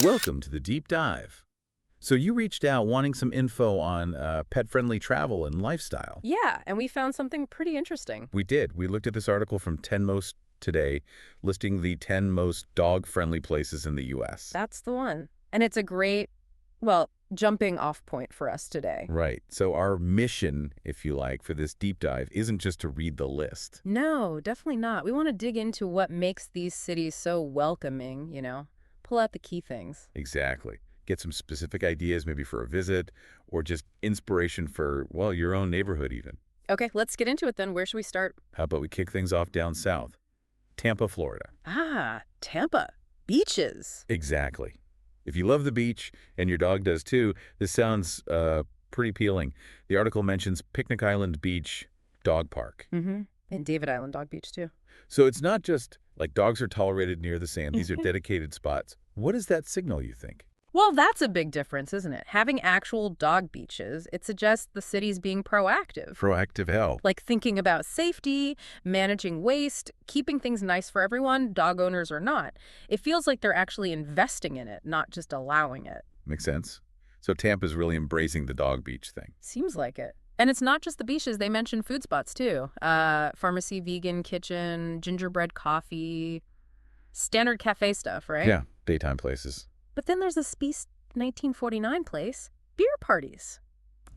Welcome to the Deep Dive. So you reached out wanting some info on pet-friendly travel and lifestyle. Yeah, and we found something pretty interesting. We did. We looked at this article from 10 Most Today, listing the 10 most dog-friendly places in the U.S. That's the one. And it's a great, well, jumping off point for us today. Right. So our mission, if you like, for this deep dive isn't just to read the list. No, definitely not. We want to dig into what makes these cities so welcoming, pull out the key things. Exactly. Get some specific ideas maybe for a visit or just inspiration for, well, your own neighborhood even. Okay, let's get into it then. Where should we start? How about we kick things off down south? Tampa, Florida. Ah, Tampa. Beaches. Exactly. If you love the beach, and your dog does too, this sounds pretty appealing. The article mentions Picnic Island Beach Dog Park. Mm-hmm. And David Island Dog Beach, too. So it's not just like dogs are tolerated near the sand. These are dedicated spots. What does that signal, you think? Well, that's a big difference, isn't it? Having actual dog beaches, it suggests the city's being proactive. Proactive hell. Like thinking about safety, managing waste, keeping things nice for everyone, dog owners or not. It feels like they're actually investing in it, not just allowing it. Makes sense. So Tampa's really embracing the dog beach thing. Seems like it. And it's not just the beaches. They mention food spots, too. Pharmacy, vegan, kitchen, gingerbread coffee, standard cafe stuff, right? Yeah, daytime places. But then there's a Spice 1949 place, beer parties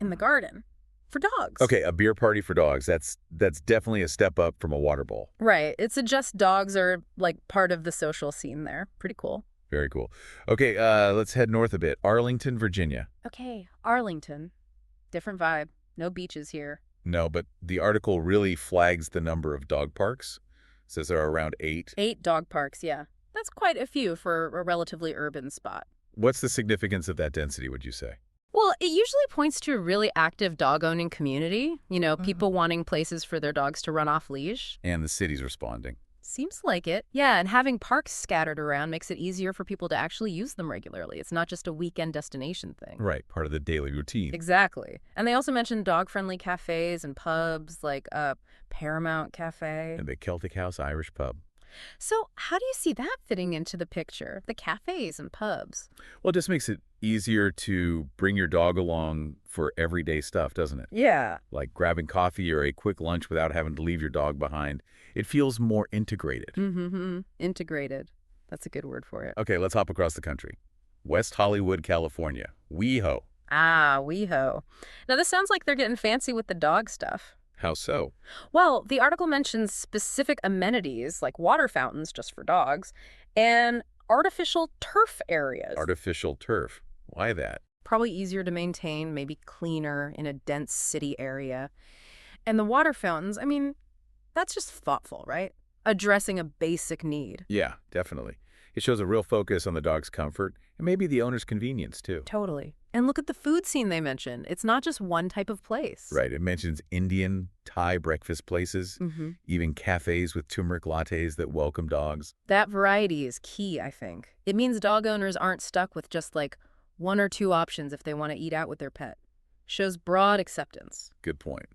in the garden for dogs. Okay, a beer party for dogs. That's definitely a step up from a water bowl. Right. It suggests dogs are like part of the social scene there. Pretty cool. Very cool. Okay, let's head north a bit. Arlington, Virginia. Okay, Arlington. Different vibe. No beaches here. No, but the article really flags the number of dog parks. Says there are around 8. 8 dog parks, yeah. That's quite a few for a relatively urban spot. What's the significance of that density, would you say? Well, it usually points to a really active dog-owning community. People wanting places for their dogs to run off leash. And the city's responding. Seems like it. Yeah, and having parks scattered around makes it easier for people to actually use them regularly. It's not just a weekend destination thing. Right, part of the daily routine. Exactly. And they also mentioned dog-friendly cafes and pubs like Paramount Cafe. And the Celtic House Irish Pub. So how do you see that fitting into the picture, the cafes and pubs? Well, it just makes it easier to bring your dog along for everyday stuff, doesn't it? Yeah. Like grabbing coffee or a quick lunch without having to leave your dog behind. It feels more integrated. Mm-hmm. Integrated. That's a good word for it. Okay, let's hop across the country. West Hollywood, California. WeHo. Ah, WeHo. Now, this sounds like they're getting fancy with the dog stuff. How so? Well, the article mentions specific amenities like water fountains just for dogs and artificial turf areas. Artificial turf. Why that? Probably easier to maintain, maybe cleaner in a dense city area. And the water fountains, that's just thoughtful, right? Addressing a basic need. Yeah, definitely. It shows a real focus on the dog's comfort and maybe the owner's convenience, too. Totally. And look at the food scene they mention. It's not just one type of place. Right. It mentions Indian, Thai breakfast places, even cafes with turmeric lattes that welcome dogs. That variety is key, I think. It means dog owners aren't stuck with just like 1 or 2 options if they want to eat out with their pet. Shows broad acceptance. Good point.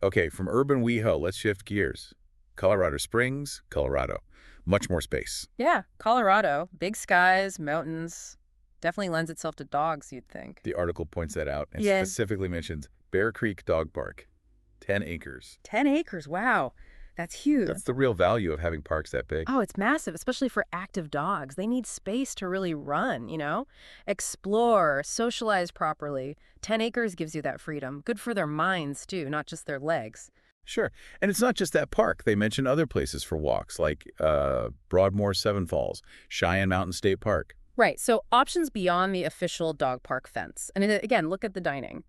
Okay, from urban WeHo, let's shift gears. Colorado Springs, Colorado. Much more space. Yeah, Colorado. Big skies, mountains. Definitely lends itself to dogs, you'd think. The article points that out and Yeah. specifically mentions Bear Creek Dog Park. 10 acres. 10 acres, wow. That's huge. That's the real value of having parks that big. Oh, it's massive, especially for active dogs. They need space to really run, explore, socialize properly. 10 acres gives you that freedom. Good for their minds, too, not just their legs. Sure. And it's not just that park. They mention other places for walks, like Broadmoor Seven Falls, Cheyenne Mountain State Park. Right, so options beyond the official dog park fence. And again, look at the dining.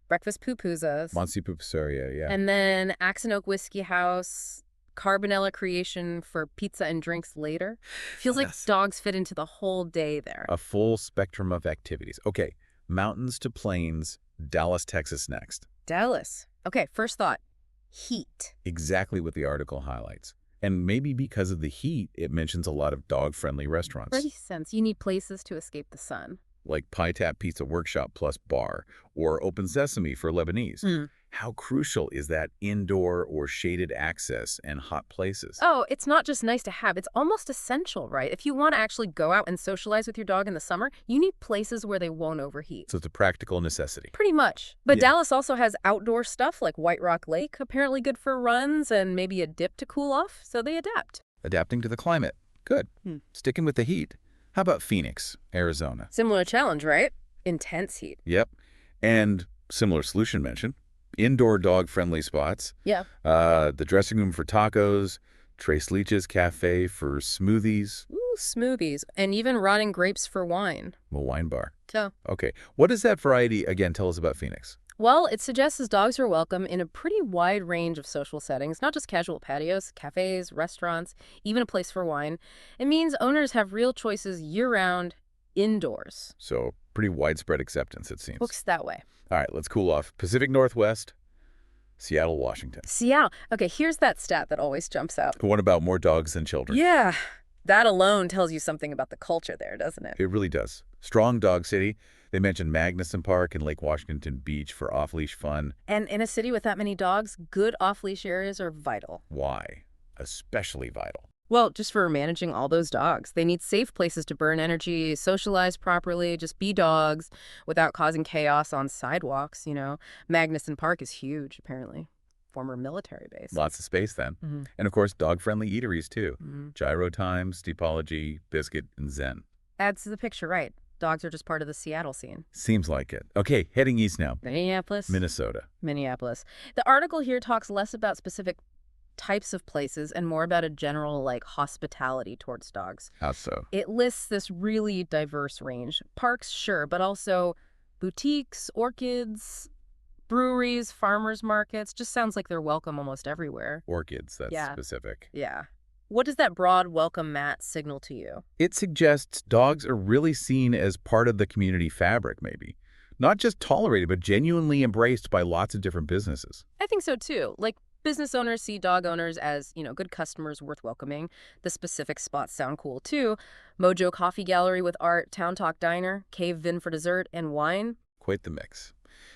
Breakfast pupusas. Monsi Pupusaria, yeah. And then Axe and Oak Whiskey House, Carbonella Creation for pizza and drinks later. Feels like Yes. dogs fit into the whole day there. A full spectrum of activities. Okay, mountains to plains, Dallas, Texas next. Dallas. Okay, first thought. Heat. Exactly what the article highlights. And maybe because of the heat, it mentions a lot of dog-friendly restaurants. Makes sense. You need places to escape the sun. Like Pie Tap Pizza Workshop plus bar, or Open Sesame for Lebanese. How crucial is that indoor or shaded access and hot places? Oh, it's not just nice to have, it's almost essential, right? If you want to actually go out and socialize with your dog in the summer, you need places where they won't overheat. So it's a practical necessity. Pretty much. But Yeah. Dallas also has outdoor stuff like White Rock Lake, apparently good for runs and maybe a dip to cool off, so they adapt. Adapting to the climate. Good. Sticking with the heat. How about Phoenix, Arizona? Similar challenge, right? Intense heat. Yep. And similar solution mentioned. Indoor dog-friendly spots. Yeah. The dressing room for tacos. Trace Leach's Cafe for smoothies. Ooh, smoothies. And even rotting grapes for wine. A wine bar. So, Okay. What does that variety, again, tell us about Phoenix? well, it suggests as dogs are welcome in a pretty wide range of social settings, not just casual patios, cafes, restaurants, even a place for wine. It means owners have real choices year-round, indoors. So pretty widespread acceptance, it seems. Looks that way. All right, let's cool off. Pacific Northwest, Seattle, Washington. Seattle. Okay, here's that stat that always jumps out. What about more dogs than children? Yeah, that alone tells you something about the culture there, doesn't it? It really does. Strong dog city. They mentioned Magnuson Park and Lake Washington Beach for off-leash fun. And in a city with that many dogs, good off-leash areas are vital. Why? Especially vital. Well, just for managing all those dogs. They need safe places to burn energy, socialize properly, just be dogs without causing chaos on sidewalks, you know. Magnuson Park is huge, apparently. Former military base. Lots of space then. Mhm. And of course, dog-friendly eateries too. Mhm. Gyro Time, Steepology, Biscuit, and Zen. Adds to the picture, right? Dogs are just part of the Seattle scene. Seems like it. Okay, heading east now. Minneapolis? Minnesota. Minneapolis. The article here talks less about specific types of places and more about a general, like, hospitality towards dogs. How so? It lists this really diverse range. Parks, sure, but also boutiques, orchids, breweries, farmers markets. Just sounds like they're welcome almost everywhere. Orchids, that's Yeah. specific. Yeah. What does that broad welcome mat signal to you? It suggests dogs are really seen as part of the community fabric, maybe. Not just tolerated, but genuinely embraced by lots of different businesses. I think so too. Like, business owners see dog owners as, good customers worth welcoming. The specific spots sound cool too. Mojo Coffee Gallery with art, Town Talk Diner, Cave Vin for dessert, and wine. Quite the mix.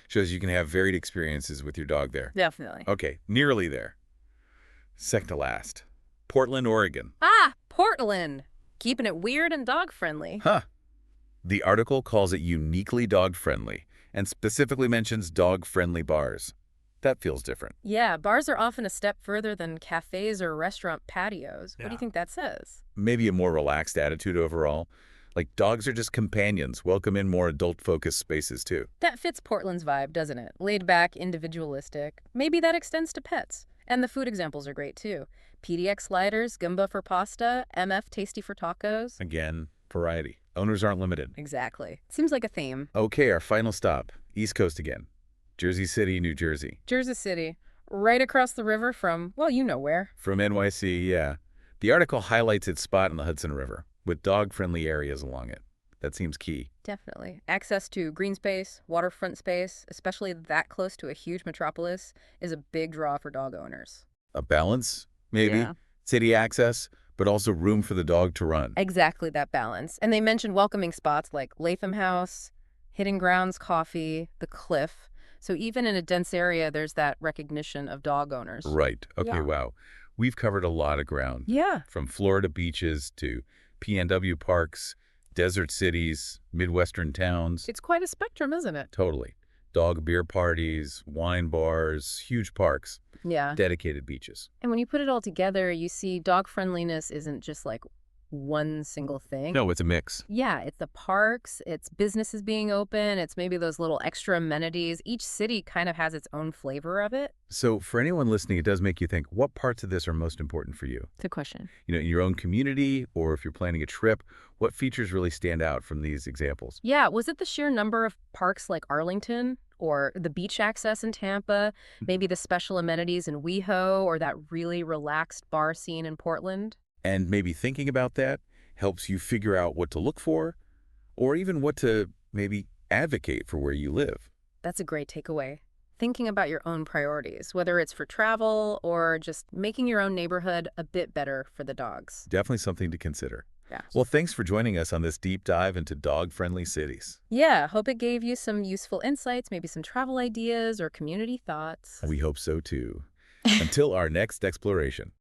Shows you can have varied experiences with your dog there. Definitely. Okay, nearly there. Second to last. Portland, Oregon. Ah, Portland. Keeping it weird and dog-friendly. Huh. The article calls it uniquely dog-friendly and specifically mentions dog-friendly bars. That feels different. Yeah, bars are often a step further than cafes or restaurant patios. What do you Yeah. think that says? Maybe a more relaxed attitude overall. Like dogs are just companions, welcome in more adult-focused spaces too. That fits Portland's vibe, doesn't it? Laid back, individualistic. Maybe that extends to pets. And the food examples are great too. PDX sliders, Goomba for pasta, MF tasty for tacos. Again, variety. Owners aren't limited. Exactly. Seems like a theme. Okay, our final stop. East Coast again. Jersey City, New Jersey. Jersey City, right across the river from, well, you know where. From NYC, yeah. The article highlights its spot in the Hudson River, with dog-friendly areas along it. That seems key. Definitely. Access to green space, waterfront space, especially that close to a huge metropolis, is a big draw for dog owners. A balance, maybe? Yeah. City access, but also room for the dog to run. Exactly that balance. And they mentioned welcoming spots like Latham House, Hidden Grounds Coffee, The Cliff. So even in a dense area, there's that recognition of dog owners. Right. Okay, Yeah. wow. We've covered a lot of ground. Yeah. From Florida beaches to PNW parks, desert cities, Midwestern towns. It's quite a spectrum, isn't it? Totally. Dog beer parties, wine bars, huge parks, Yeah. dedicated beaches. And when you put it all together, you see dog friendliness isn't just like one single thing. No, it's a mix. Yeah, it's the parks, it's businesses being open, it's maybe those little extra amenities. Each city kind of has its own flavor of it. So for anyone listening, it does make you think, what parts of this are most important for you? Good question. In your own community, or if you're planning a trip, what features really stand out from these examples? Yeah, was it the sheer number of parks like Arlington or the beach access in Tampa, maybe the special amenities in WeHo or that really relaxed bar scene in Portland? And maybe thinking about that helps you figure out what to look for, or even what to maybe advocate for where you live. That's a great takeaway. Thinking about your own priorities, whether it's for travel or just making your own neighborhood a bit better for the dogs. Definitely something to consider. Yeah. Well, thanks for joining us on this deep dive into dog-friendly cities. Yeah, hope it gave you some useful insights, maybe some travel ideas or community thoughts. We hope so too. Until our next exploration.